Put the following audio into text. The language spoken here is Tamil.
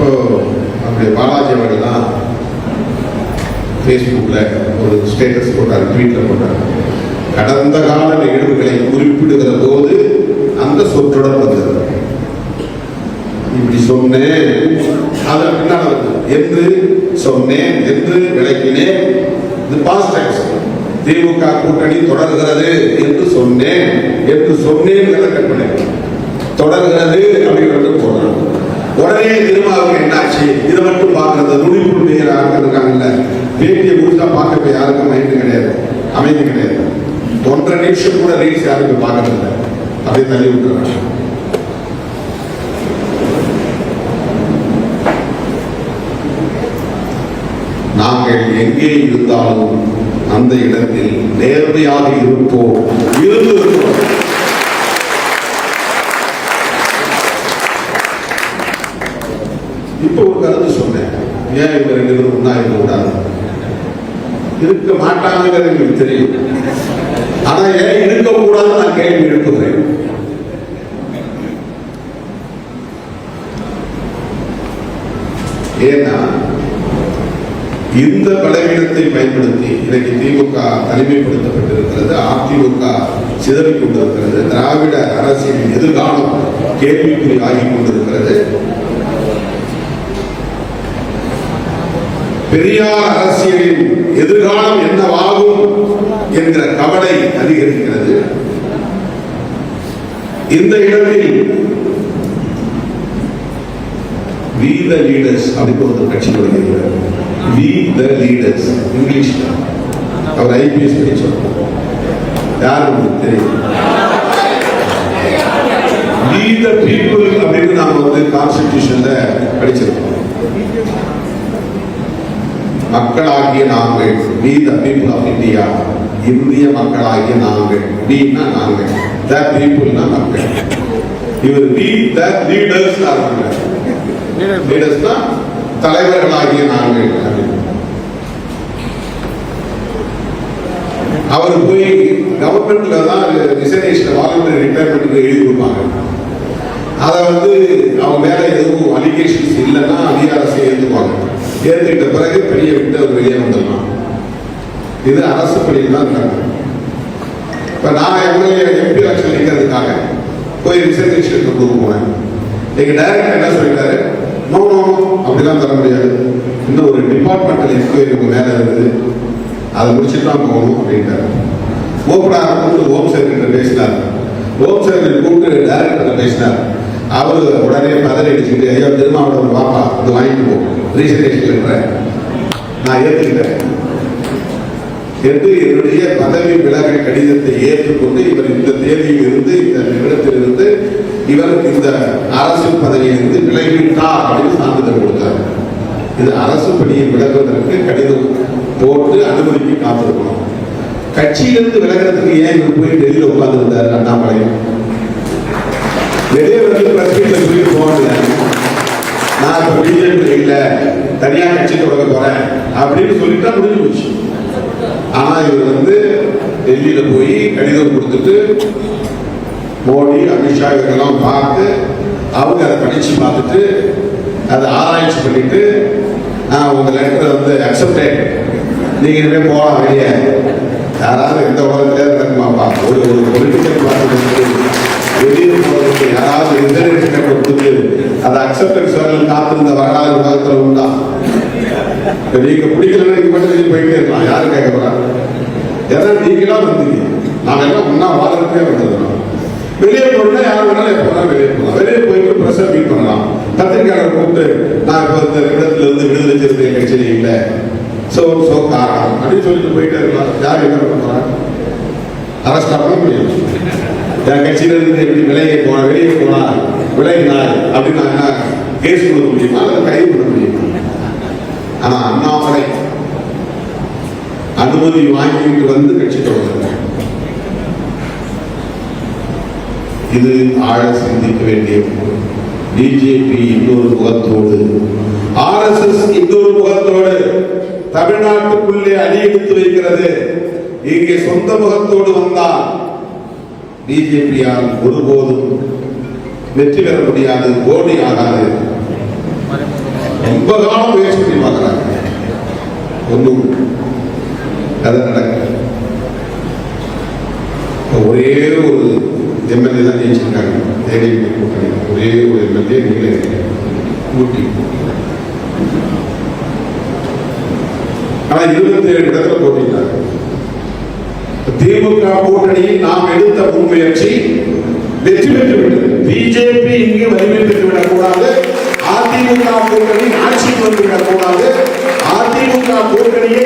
அப்போ நம்முடைய பாலாஜி அவர்கள் தான் ஃபேஸ்புக்கில் ஒரு ஸ்டேட்டஸ் போட்டார், ட்வீட்டில் போட்டார். கடந்த கால நிகழ்வுகளை குறிப்பிடுகிற போது அந்த சொற்றொடர் வந்தது. இப்படி சொன்னேன், அதன் பின்னால் என்று சொன்னேன், என்று விளக்கினேன். இது பாஸ்ட் டென்ஸ். திமுக கூட்டணி தொடர்கிறது என்று சொன்னேன், என்று சொன்னேன் கற்பனை தொடர்கிறது அப்படிங்கிறது போடுறாங்க. உடனே திருமாவுக்கு என்னாச்சு, இதை மட்டும் பார்க்கறது நுனிப்புள் பெயர் இருக்காங்கல்ல, பேட்டியை முடிச்சா பார்க்க யாருக்கும் மைண்டு கிடையாது, அமைதி கிடையாது. 1.5 நிமிஷம் கூட ரீல்ஸ் யாருக்கும் பார்க்கறதில்லை, அப்படியே தள்ளி விட்டுறாங்க. நாங்கள் எங்கே இருந்தாலும் அந்த இடத்தில் நேர்மையாக இருப்போம், இருந்து வருவோம். இப்ப ஒரு கருத்து சொன்னேன், ஏன் இவங்க 2 பேரும் ஒன்னா இருக்க கூடாது? இருக்க மாட்டாங்கிறது எங்களுக்கு தெரியும், ஆனா ஏன் இருக்கக்கூடாது நான் கேள்வி எழுப்புகிறேன். ஏன்னா இந்த பலவீனத்தை பயன்படுத்தி இன்னைக்கு திமுக தனிமைப்படுத்தப்பட்டிருக்கிறது, அதிமுக சிதறிக் கொண்டிருக்கிறது, திராவிட அரசியலின் எதிர்காலம் கேள்விக்குறி ஆகிக் கொண்டிருக்கிறது. பெரியார் அரசியலின் எதிர்காலம் என்னவாகும் என்கிற கவலை அதிகரிக்கிறது. இந்த இடத்தில் we the leaders அப்படின்னு ஒரு கட்சி தொடங்கியிருக்கிறார். we the leaders இங்கிலீஷ், அவர் ஐபிஎஸ் படிச்சோம், யார் உங்களுக்கு தெரியும்? we the people அப்படின்னு நாம கான்ஸ்டிடியூஷன்ல படிச்சிருக்கோம். மக்களாகிய நாங்கள், we the people of India, இந்திய மக்களாகிய நாங்கள், we னா நாங்கள், the people னா மக்கள். இவர் we the leaders ஆகிறாங்க. லீடர்ஸ் தான் தலைவர்களாகிய நாங்கள். அவர் போய் கவர்மெண்ட்ல தான் ரிசர்வேஷன் வாலண்டரி ரிட்டையர்மெண்ட் எழுதி கொடுப்பாங்க. அதை அவங்க மேல எதுவும் அலிகேஷன்ஸ் இல்லைன்னா அதிகாரத்தை ஏற்றுக்குவாங்க. ஏற்றுக்கிட்ட பிறகு பெரிய விட்டு அவர் வெளியே வந்துடலாம். இது அரசு பணியில் தான் இருக்காங்க. இப்ப நான் எம்எல்ஏ எம்பி எலெக்ஷன் நிற்கிறதுக்காக போய் ரிசர்வேஷன் கொடுக்க போனேன். எங்க டைரக்டர் என்ன சொல்லிட்டாரு, நோ நோ அப்படிலாம் தர முடியாது, இன்னும் ஒரு டிபார்ட்மெண்டல் என்கொயரி உங்க மேல இருக்குது, அதை முடிச்சுட்டு தான் போகணும் அப்படின்ட்டாரு. ஓப்பனாக கூப்பிட்டு ஹோம் செக்ரட்டரி பேசினார். ஹோம் செக்ரட்டரி கூப்பிட்டு டைரக்டர் பேசினார். அவரு உடனே பதறி அடிச்சுட்டு, ஐயோ திருமாவளவன் பாப்பா இது வாங்கிட்டு போ, ரீசர்வேஷன் நான் ஏற்றுக்கிட்டேன் என்று என்னுடைய பதவி விலக கடிதத்தை ஏற்றுக்கொண்டு இவர் இந்த தேதியில் இருந்து இந்த நிமிடத்தில் இருந்து இவர் இந்த அரசு பதவியிலிருந்து விலகிவிட்டார் அப்படின்னு சான்றிதழ் கொடுத்தார். இது அரசு பணியை விலகுவதற்கு கடிதம் போட்டு அனுமதிக்கு காத்திருக்கணும். கட்சியிலிருந்து விலகிறதுக்கு ஏன் இவர் போய் டெல்லியில் உட்கார்ந்து இருந்தார்? அண்ணாமலை வெளியே சொல்லி போகல, நான் இப்ப பிஜேபி இல்லை தனியா கட்சி தொடங்க போறேன் அப்படின்னு சொல்லிட்டா முடிஞ்சு போச்சு. ஆனா இவர் டெல்லியில போய் கடிதம் கொடுத்துட்டு மோடி அமித்ஷா இவங்கெல்லாம் பார்த்து அவங்க அதை படிச்சு பார்த்துட்டு அதை ஆராய்ச்சி பண்ணிட்டு உங்க லெட்டர் அக்செப்டட், நீங்க இனிமே போகலாம் வெளியே. யாராவது எந்த உலகத்திலே நடக்குமாப்பா, ஒரு பொலிட்டிக்கல் பார்ட்டி வெளியே போறதுக்கு யாராவது ரிசர்வேஷன் கொடுத்து அதை அக்செப்டன்ஸ் வரல காத்திருந்த வரலாறு உலகத்தில் உண்டா? நீங்க பிடிக்கலன்னா நீங்க மட்டும் வெளியே போயிட்டே இருக்கலாம், யாரும் கேட்க போறாங்க? ஏன்னா நீங்களா வந்தீங்க, நாம எல்லாம் ஒன்னா வாழ்றதுக்கே வந்ததுதான். வெளியே போனா யாரும் வேணாலும் எப்போ வேணாலும் வெளியே போகலாம். வெளியே போயிட்டு பிரஷர் மீட் பண்ணலாம். பத்திரிகையாளர் கூப்பிட்டு நான் இப்போ இந்த இடத்துல இருந்து விடுதலை சிறுத்தைகள் கட்சியில இல்லை சோ காரணம் அப்படின்னு சொல்லிட்டு போயிட்டே இருக்கலாம். யார் என்ன பண்ண போறாங்க? அரசு பண்ண முடியும். என் கட்சியில இருந்து எப்படி வெளியே போனார் விலகினார் அப்படின்னு நான் கேஸ் கொடுக்க முடியுமா அல்லது கைது பண்ண முடியுமா? ஆனா அண்ணாமலை அனுமதி வாங்கிட்டு கட்சி தொடங்குறாங்க. இது ஆழ சிந்திக்க வேண்டிய பிஜேபி இன்னொரு முகத்தோடு, RSS இன்னொரு முகத்தோடு தமிழ்நாட்டுக்குள்ளே அடியெடுத்து வைக்கிறது. இங்கே சொந்த முகத்தோடு வந்தால் பிஜேபியால் ஒருபோதும் வெற்றி பெற முடியாது, போடி ஆகாது. காலம் முயற்சி பண்ணி பார்க்குறாங்க, ஒன்றும் அது நடக்கல. ஒரே ஒரு எம்எல்ஏ தான் ஜெயிச்சிருக்காங்க ஏடிஎம்கே கூட்டணி. ஒரே ஒரு எம்எல்ஏ நீங்களே ஊட்டி. ஆனா 27 இடத்துல போட்டிட்டாங்க. திமுக கூட்டணியில் நாம் எடுத்த முன்முயற்சி வெற்றி பெற்று விட்டது. பிஜேபி இங்கு வலிமை பெற்றுவிடக் கூடாது, அதிமுக கூட்டணி ஆட்சிக்கு வந்துவிடக் கூடாது, அதிமுக கூட்டணியை